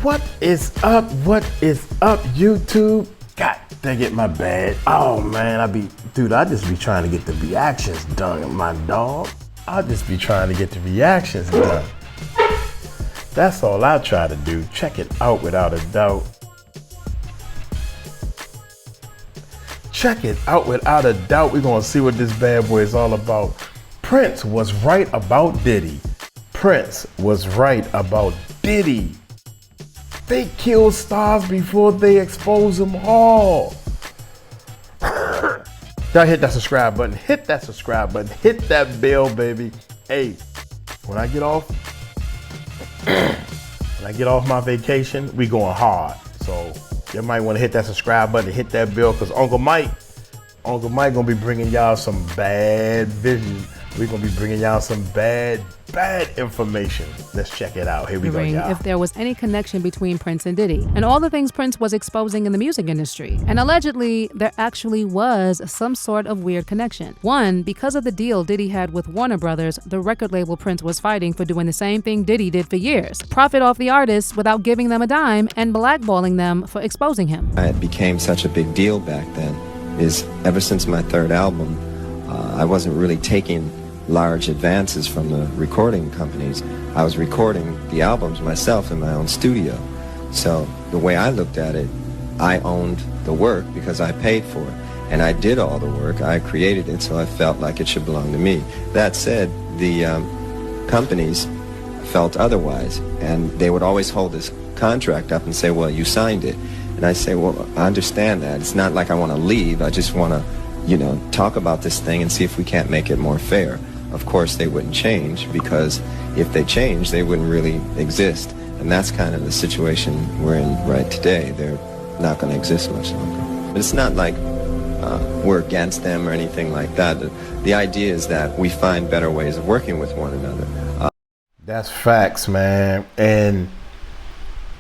What is up? What is up, YouTube? God dang it, my bad. Oh man, I just be trying to get the reactions done, my dog. I just be trying to get the reactions done. That's all I try to do. Check it out without a doubt. Check it out without a doubt. We're gonna see what this bad boy is all about. Prince was right about Diddy. Prince was right about Diddy. They kill stars before they expose them all. Y'all hit that subscribe button. Hit that subscribe button. Hit that bell, baby. Hey, when I get off my vacation, we going hard. So you might want to hit that subscribe button, hit that bell, because Uncle Mike gonna be bringing y'all some bad vision. We're gonna be bringing y'all some bad information. Let's check it out. Here we go, y'all. If there was any connection between Prince and Diddy and all the things Prince was exposing in the music industry. And allegedly, there actually was some sort of weird connection. One, because of the deal Diddy had with Warner Brothers, the record label Prince was fighting for doing the same thing Diddy did for years. Profit off the artists without giving them a dime and blackballing them for exposing him. It became such a big deal back then is ever since my third album, I wasn't really taking large advances from the recording companies. I was recording the albums myself in my own studio. So the way I looked at it, I owned the work because I paid for it. And I did all the work. I created it, so I felt like it should belong to me. That said, the companies felt otherwise. And they would always hold this contract up and say, well, you signed it. And I say, well, I understand that. It's not like I want to leave. I just want to, talk about this thing and see if we can't make it more fair. Of course, they wouldn't change, because if they changed, they wouldn't really exist. And that's kind of the situation we're in right today. They're not going to exist much longer. But it's not like we're against them or anything like that. The idea is that we find better ways of working with one another. That's facts, man. And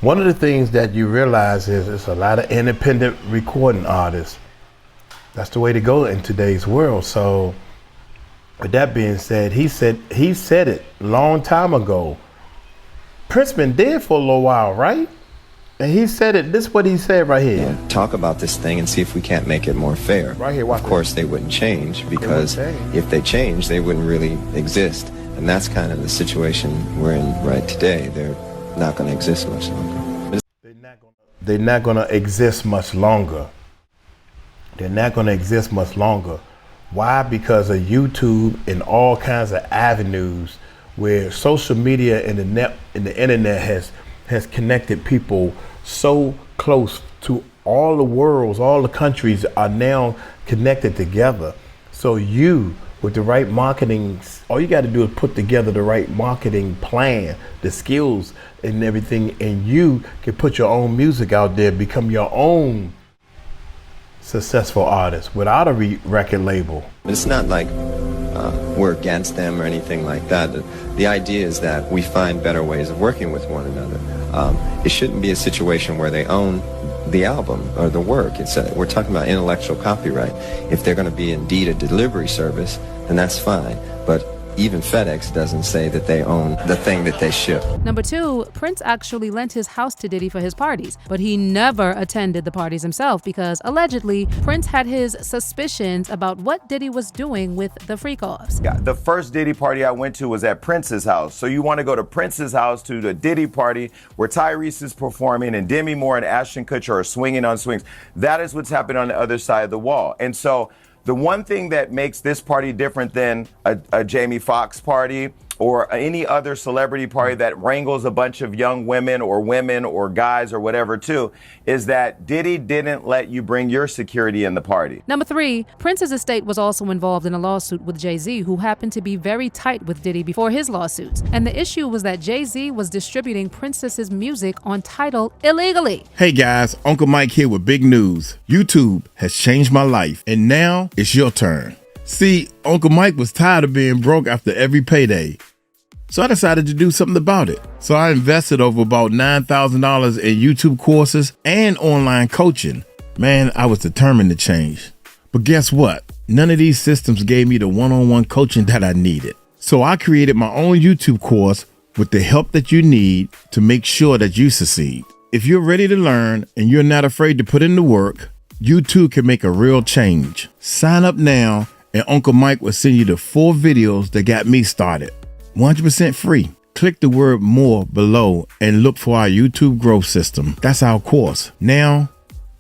one of the things that you realize is there's a lot of independent recording artists. That's the way to go in today's world. So with that being said, he said it a long time ago. Prince been dead for a little while, right? And he said it, this is what he said right here. Yeah, talk about this thing and see if we can't make it more fair. Right here, watch Of course, they wouldn't change, because if they changed, they wouldn't really exist. And that's kind of the situation we're in right today. They're not going to exist much longer. They're not going to exist much longer. They're not going to exist much longer. Why? Because of YouTube and all kinds of avenues where social media and the internet has connected people so close to all the worlds, all the countries are now connected together. So you, with the right marketing, all you got to do is put together the right marketing plan, the skills and everything, and you can put your own music out there, become your own successful artist without a record label. It's not like we're against them or anything like that. The idea is that we find better ways of working with one another. It shouldn't be a situation where they own the album or the work. We're talking about intellectual copyright. If they're going to be indeed a delivery service, then that's fine. But even FedEx doesn't say that they own the thing that they ship. Number two, Prince actually lent his house to Diddy for his parties, but he never attended the parties himself because allegedly Prince had his suspicions about what Diddy was doing with the freak-offs. Yeah, the first Diddy party I went to was at Prince's house. So you want to go to Prince's house to the Diddy party where Tyrese is performing and Demi Moore and Ashton Kutcher are swinging on swings. That is what's happening on the other side of the wall. And so the one thing that makes this party different than a Jamie Foxx party or any other celebrity party that wrangles a bunch of young women or guys or whatever too, is that Diddy didn't let you bring your security in the party. Number three, Prince's estate was also involved in a lawsuit with Jay-Z, who happened to be very tight with Diddy before his lawsuits. And the issue was that Jay-Z was distributing Princess's music on Tidal illegally. Hey guys, Uncle Mike here with big news. YouTube has changed my life, and now it's your turn. See, Uncle Mike was tired of being broke after every payday. So I decided to do something about it. So I invested over about $9,000 in YouTube courses and online coaching. Man, I was determined to change. But guess what? None of these systems gave me the one-on-one coaching that I needed. So I created my own YouTube course with the help that you need to make sure that you succeed. If you're ready to learn and you're not afraid to put in the work, you too can make a real change. Sign up now and Uncle Mike will send you the 4 videos that got me started. 100% free. Click the word more below and look for our YouTube growth system. That's our course. Now,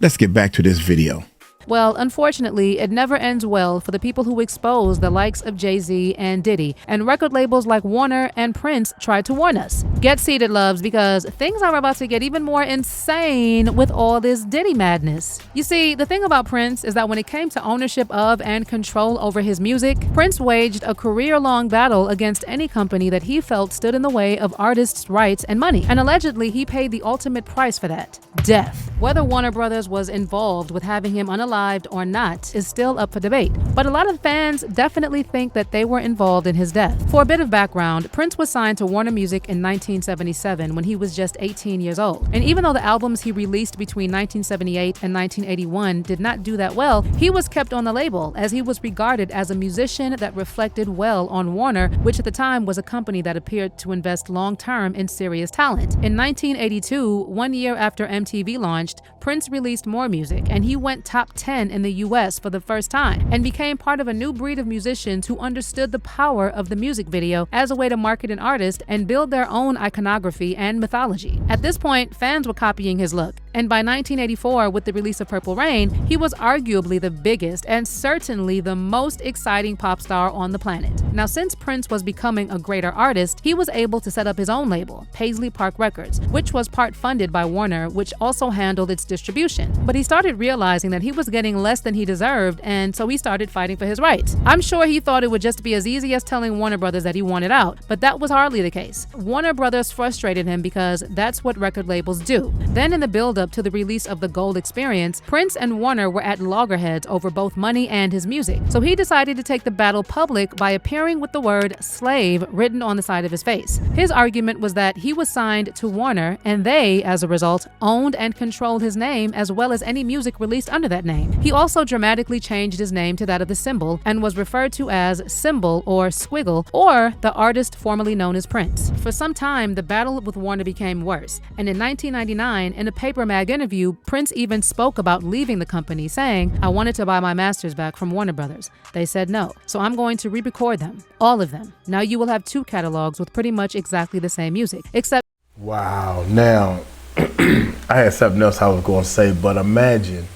let's get back to this video. Well, unfortunately, it never ends well for the people who expose the likes of Jay-Z and Diddy, and record labels like Warner and Prince tried to warn us. Get seated, loves, because things are about to get even more insane with all this Diddy madness. You see, the thing about Prince is that when it came to ownership of and control over his music, Prince waged a career-long battle against any company that he felt stood in the way of artists' rights and money. And allegedly, he paid the ultimate price for that: death. Whether Warner Brothers was involved with having him unalived or not is still up for debate, but a lot of fans definitely think that they were involved in his death. For a bit of background, Prince was signed to Warner Music in 1977 when he was just 18 years old. And even though the albums he released between 1978 and 1981 did not do that well, he was kept on the label as he was regarded as a musician that reflected well on Warner, which at the time was a company that appeared to invest long-term in serious talent. In 1982, 1 year after MTV launched, Prince released more music, and he went top 10 in the US for the first time and became part of a new breed of musicians who understood the power of the music video as a way to market an artist and build their own iconography and mythology. At this point, fans were copying his look, and by 1984, with the release of Purple Rain, he was arguably the biggest and certainly the most exciting pop star on the planet. Now, since Prince was becoming a greater artist, he was able to set up his own label, Paisley Park Records, which was part funded by Warner, which also handled its distribution. But he started realizing that he was getting less than he deserved, and so he started fighting for his rights. I'm sure he thought it would just be as easy as telling Warner Brothers that he wanted out, but that was hardly the case. Warner Brothers frustrated him because that's what record labels do. Then in the build-up to the release of the Gold Experience, Prince and Warner were at loggerheads over both money and his music, so he decided to take the battle public by appearing with the word slave written on the side of his face. His argument was that he was signed to Warner, and they, as a result, owned and controlled his name as well as any music released under that name. He also dramatically changed his name to that of the symbol and was referred to as Symbol or Squiggle, or the artist formerly known as Prince. For some time, the battle with Warner became worse, and in 1999, in a Paper Mag interview, Prince even spoke about leaving the company, saying, "I wanted to buy my masters back from Warner Brothers. They said no, so I'm going to re-record them, all of them. Now you will have 2 catalogs with pretty much exactly the same music, except..." Wow. Now, I had something else I was going to say, but imagine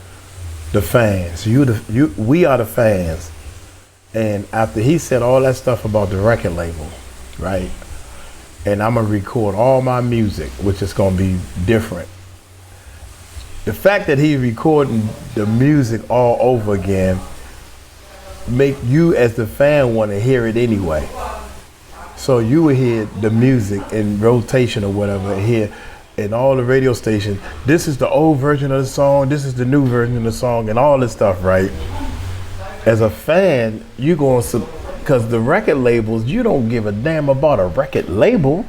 the fans. We are the fans. And after he said all that stuff about the record label, right? And I'm going to record all my music, which is going to be different. The fact that he's recording the music all over again make you as the fan want to hear it anyway. So you will hear the music in rotation or whatever here in all the radio stations. This is the old version of the song, this is the new version of the song, and all this stuff, right? As a fan, you going to, because the record labels, you don't give a damn about a record label.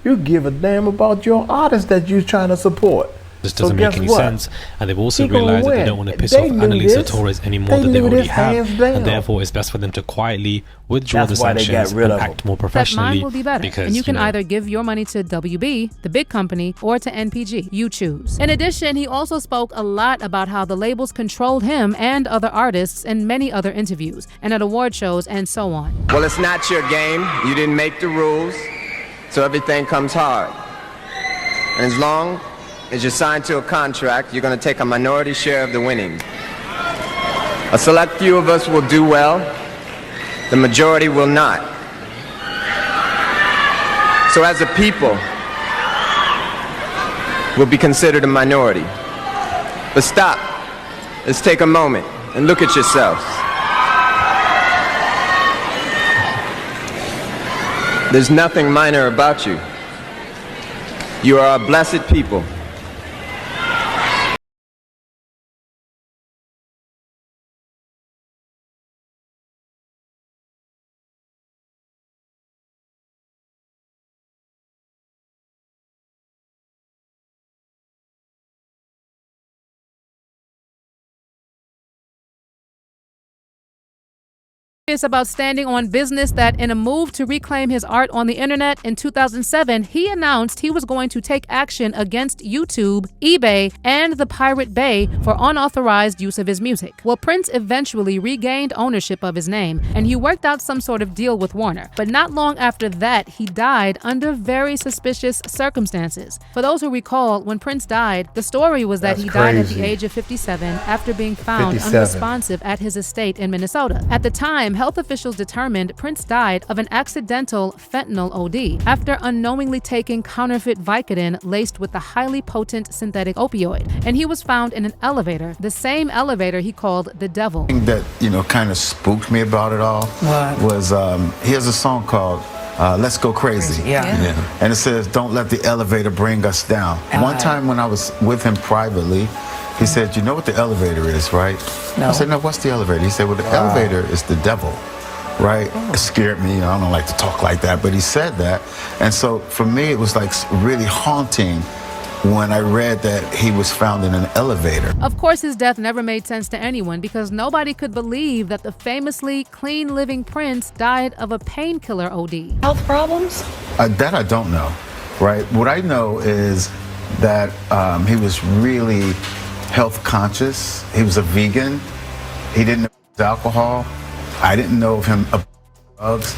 You give a damn about your artist that you're trying to support. This doesn't make any sense, and they've also realized that they don't want to piss off Annalisa Torres any more than they already have, and therefore it's best for them to quietly withdraw the sanctions and act more professionally. That mine will be better, because, and you can either give your money to WB, the big company, or to NPG. You choose. In addition, he also spoke a lot about how the labels controlled him and other artists in many other interviews, and at award shows, and so on. Well, it's not your game. You didn't make the rules, so everything comes hard. And as long as you're signed to a contract, you're going to take a minority share of the winnings. A select few of us will do well, the majority will not. So as a people, we'll be considered a minority. But stop, let's take a moment and look at yourselves. There's nothing minor about you. You are a blessed people. about standing on business that in a move to reclaim his art on the internet in 2007, he announced he was going to take action against YouTube, eBay, and the Pirate Bay for unauthorized use of his music. Well, Prince eventually regained ownership of his name, and he worked out some sort of deal with Warner. But not long after that, he died under very suspicious circumstances. For those who recall, when Prince died, the story was that he died at the age of 57 after being found unresponsive at his estate in Minnesota. At the time, health officials determined Prince died of an accidental fentanyl OD after unknowingly taking counterfeit Vicodin laced with the highly potent synthetic opioid. And he was found in an elevator, the same elevator he called the devil. The thing that, kind of spooked me about it all was he has a song called Let's Go Crazy. Yeah. And it says, don't let the elevator bring us down. One time when I was with him privately, he said, you know what the elevator is, right? No. I said, no, what's the elevator? He said, well, the elevator is the devil, right? It scared me. I don't like to talk like that, but he said that. And so for me, it was like really haunting when I read that he was found in an elevator. Of course, his death never made sense to anyone because nobody could believe that the famously clean-living Prince died of a painkiller OD. Health problems? That I don't know, right? What I know is that he was really health conscious. He was a vegan. He didn't know alcohol. I didn't know of him drugs.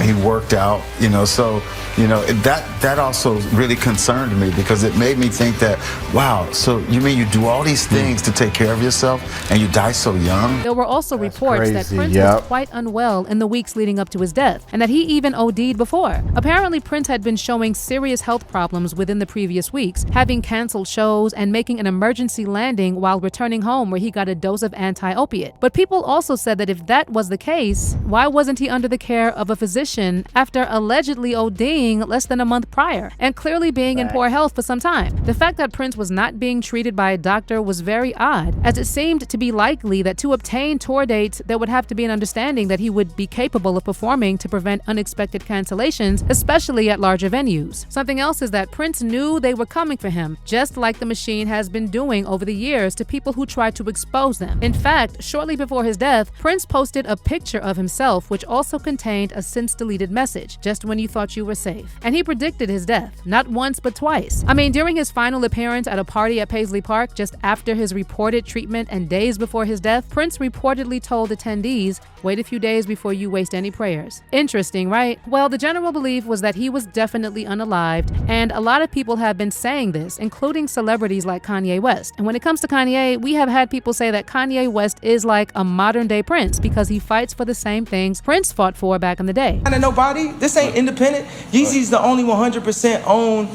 He worked out, so that also really concerned me because it made me think that, wow, so you mean you do all these things to take care of yourself and you die so young? There were also reports that Prince was quite unwell in the weeks leading up to his death and that he even OD'd before. Apparently, Prince had been showing serious health problems within the previous weeks, having canceled shows and making an emergency landing while returning home where he got a dose of anti-opiate. But people also said that if that was the case, why wasn't he under the care of a physician after allegedly ODing less than a month prior and clearly being in poor health for some time? The fact that Prince was not being treated by a doctor was very odd, as it seemed to be likely that to obtain tour dates, there would have to be an understanding that he would be capable of performing to prevent unexpected cancellations, especially at larger venues. Something else is that Prince knew they were coming for him, just like the machine has been doing over the years to people who tried to expose them. In fact, shortly before his death, Prince posted a picture of himself which also contained a since-deleted message, just when you thought you were safe. And he predicted his death, not once but twice. I mean, during his final appearance at a party at Paisley Park, just after his reported treatment and days before his death, Prince reportedly told attendees, wait a few days before you waste any prayers. Interesting, right? Well, the general belief was that he was definitely unalived, and a lot of people have been saying this, including celebrities like Kanye West. And when it comes to Kanye, we have had people say that Kanye West is like a modern-day Prince because he fights for the same things Prince fought for back in the day. Nobody, this ain't independent. Yeezy's the only 100% owned,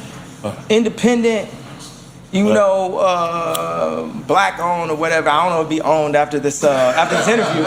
independent, black owned or whatever. I don't know if it'll be owned after this interview,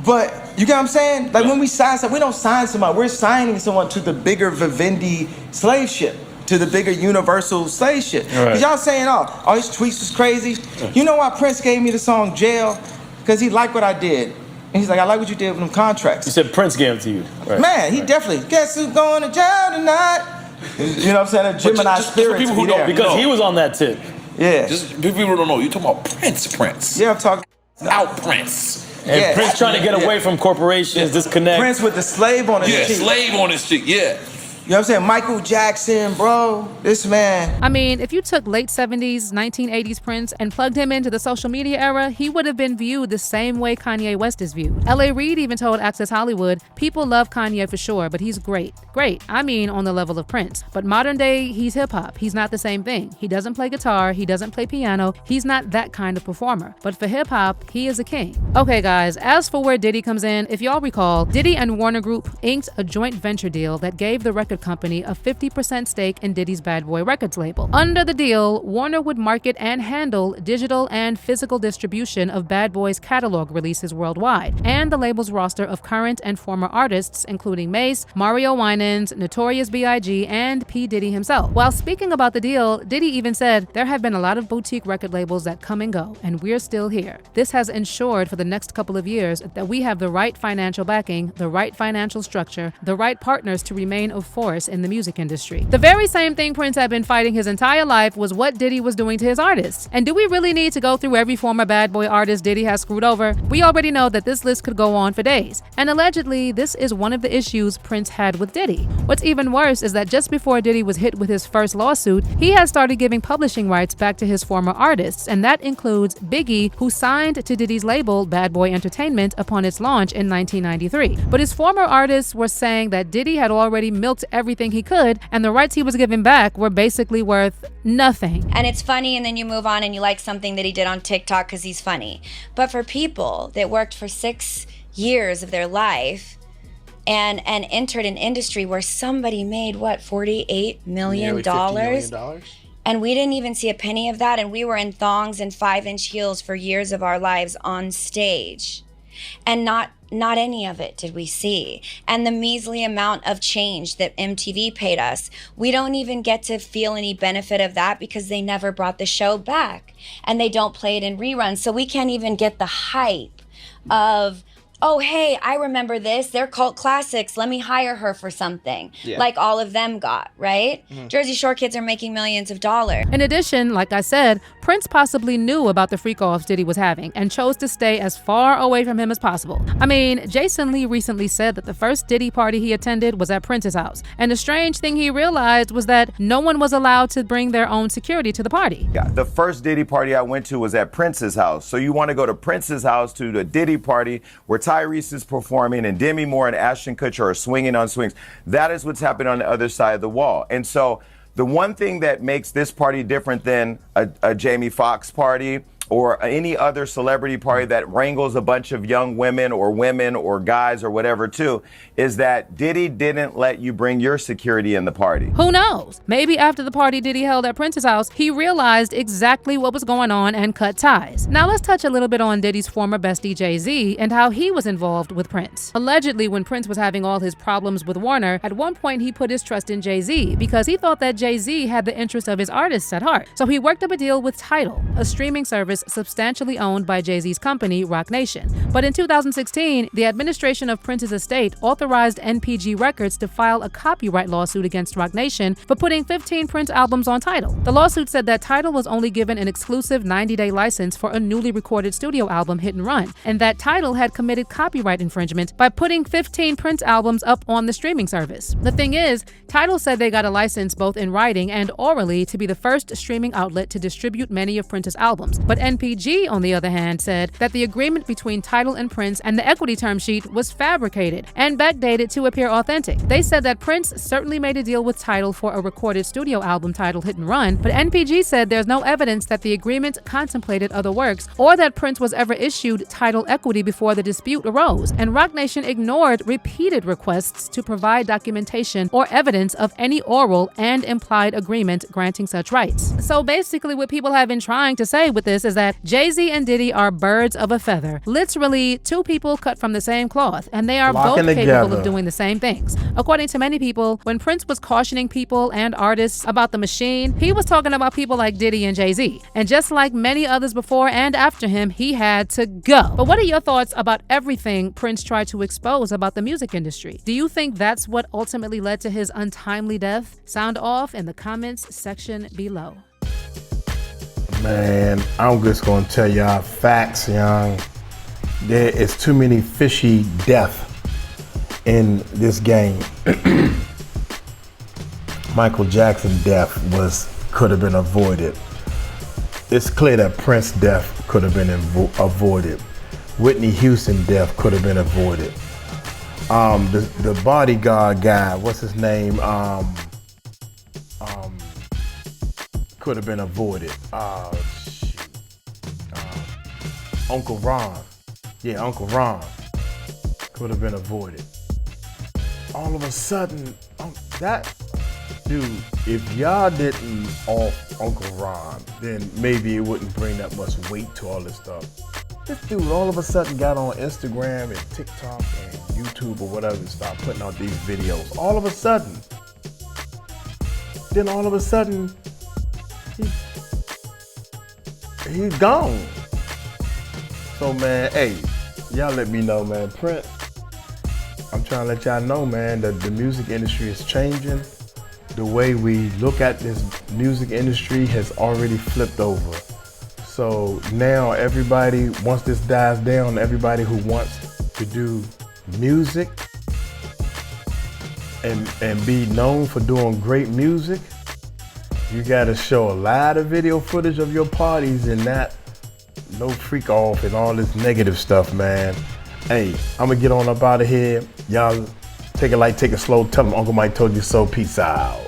but you get what I'm saying? Like when we sign something, we don't sign somebody. We're signing someone to the bigger Vivendi slave ship, to the bigger universal slave ship. Because y'all saying, oh, his tweets was crazy. You know why Prince gave me the song Jail? Because he liked what I did. And he's like, I like what you did with them contracts. You said Prince gave it to you. Right. Man, he definitely, guess who's going to jail tonight? You know what I'm saying? A Gemini spirit. People who don't, because he was on that tip. Yeah. Just people don't know. You're talking about Prince. Yeah, I'm talking out Prince. And Prince trying to get away from corporations, disconnect. Prince with the slave on his cheek. Yeah, slave on his cheek, yeah. You know what I'm saying? Michael Jackson, bro. This man. I mean, if you took late 70s, 1980s Prince and plugged him into the social media era, he would have been viewed the same way Kanye West is viewed. L.A. Reid even told Access Hollywood, people love Kanye for sure, but he's great. Great, I mean on the level of Prince. But modern day, he's hip-hop. He's not the same thing. He doesn't play guitar. He doesn't play piano. He's not that kind of performer. But for hip-hop, he is a king. Okay, guys, as for where Diddy comes in, if y'all recall, Diddy and Warner Group inked a joint venture deal that gave the record company a 50% stake in Diddy's Bad Boy Records label. Under the deal, Warner would market and handle digital and physical distribution of Bad Boy's catalog releases worldwide, and the label's roster of current and former artists, including Mace, Mario Winans, Notorious B.I.G., and P. Diddy himself. While speaking about the deal, Diddy even said, there have been a lot of boutique record labels that come and go, and we're still here. This has ensured for the next couple of years that we have the right financial backing, the right financial structure, the right partners to remain of force force in the music industry. The very same thing Prince had been fighting his entire life was what Diddy was doing to his artists. And do we really need to go through every former bad boy artist Diddy has screwed over? We already know that this list could go on for days. And allegedly, this is one of the issues Prince had with Diddy. What's even worse is that just before Diddy was hit with his first lawsuit, he had started giving publishing rights back to his former artists, and that includes Biggie, who signed to Diddy's label Bad Boy Entertainment upon its launch in 1993. But his former artists were saying that Diddy had already milked everything he could, and the rights he was giving back were basically worth nothing. And it's funny, and then you move on and you like something that he did on TikTok because he's funny. But for people that worked for 6 years of their life and entered an industry where somebody made, what, $48 million? $50 million? And we didn't even see a penny of that, and we were in thongs and 5-inch heels for years of our lives on stage. And not any of it did we see. And the measly amount of change that MTV paid us, we don't even get to feel any benefit of that because they never brought the show back. And they don't play it in reruns. So we can't even get the hype of, oh, hey, I remember this. They're cult classics. Let me hire her for something. Yeah. Like all of them got, right? Mm-hmm. Jersey Shore kids are making millions of dollars. In addition, like I said, Prince possibly knew about the freak-offs Diddy was having and chose to stay as far away from him as possible. I mean, Jason Lee recently said that the first Diddy party he attended was at Prince's house. And the strange thing he realized was that no one was allowed to bring their own security to the party. Yeah, the first Diddy party I went to was at Prince's house. So you want to go to Prince's house to the Diddy party where Tyrese is performing and Demi Moore and 𝗟𝗓𝗡𝗞𝗦 are swinging on swings. That is what's happening on the other side of the wall. And so the one thing that makes this party different than a Jamie Foxx party or any other celebrity party that wrangles a bunch of young women or guys or whatever too, is that Diddy didn't let you bring your security in the party. Who knows? Maybe after the party Diddy held at Prince's house, he realized exactly what was going on and cut ties. Now let's touch a little bit on Diddy's former bestie Jay-Z and how he was involved with Prince. Allegedly, when Prince was having all his problems with Warner, at one point he put his trust in Jay-Z because he thought that Jay-Z had the interest of his artists at heart. So he worked up a deal with Tidal, a streaming service substantially owned by Jay-Z's company, Roc Nation. But in 2016, the administration of Prince's estate authorized NPG Records to file a copyright lawsuit against Roc Nation for putting 15 Prince albums on Tidal. The lawsuit said that Tidal was only given an exclusive 90-day license for a newly recorded studio album, Hit and Run, and that Tidal had committed copyright infringement by putting 15 Prince albums up on the streaming service. The thing is, Tidal said they got a license both in writing and orally to be the first streaming outlet to distribute many of Prince's albums, but NPG, on the other hand, said that the agreement between Tidal and Prince and the equity term sheet was fabricated and backdated to appear authentic. They said that Prince certainly made a deal with Tidal for a recorded studio album titled Hit and Run, but NPG said there's no evidence that the agreement contemplated other works or that Prince was ever issued Tidal equity before the dispute arose, and Roc Nation ignored repeated requests to provide documentation or evidence of any oral and implied agreement granting such rights. So basically what people have been trying to say with this is that Jay-Z and Diddy are birds of a feather. Literally, two people cut from the same cloth, and they are both capable of doing the same things. According to many people, when Prince was cautioning people and artists about the machine, he was talking about people like Diddy and Jay-Z. And just like many others before and after him, he had to go. But what are your thoughts about everything Prince tried to expose about the music industry? Do you think that's what ultimately led to his untimely death? Sound off in the comments section below. Man, I'm just gonna tell y'all facts, young. There is too many fishy death in this game. Michael Jackson's death could have been avoided. It's clear that Prince's death could have been avoided. Whitney Houston's death could have been avoided. The bodyguard guy, what's his name? Could have been avoided. Uncle Ron. Yeah, Uncle Ron could have been avoided. All of a sudden, dude, if y'all didn't off Uncle Ron, then maybe it wouldn't bring that much weight to all this stuff. This dude all of a sudden got on Instagram and TikTok and YouTube or whatever and started putting out these videos. All of a sudden. Then all of a sudden, he's gone. So man, hey, y'all let me know, man. Prince, I'm trying to let y'all know, man, that the music industry is changing. The way we look at this music industry has already flipped over. So now everybody, once this dies down, everybody who wants to do music and be known for doing great music, you gotta show a lot of video footage of your parties and not no freak off and all this negative stuff, man. Hey, I'm gonna get on up out of here. Y'all take it light, take it slow. Tell them Uncle Mike told you so. Peace out.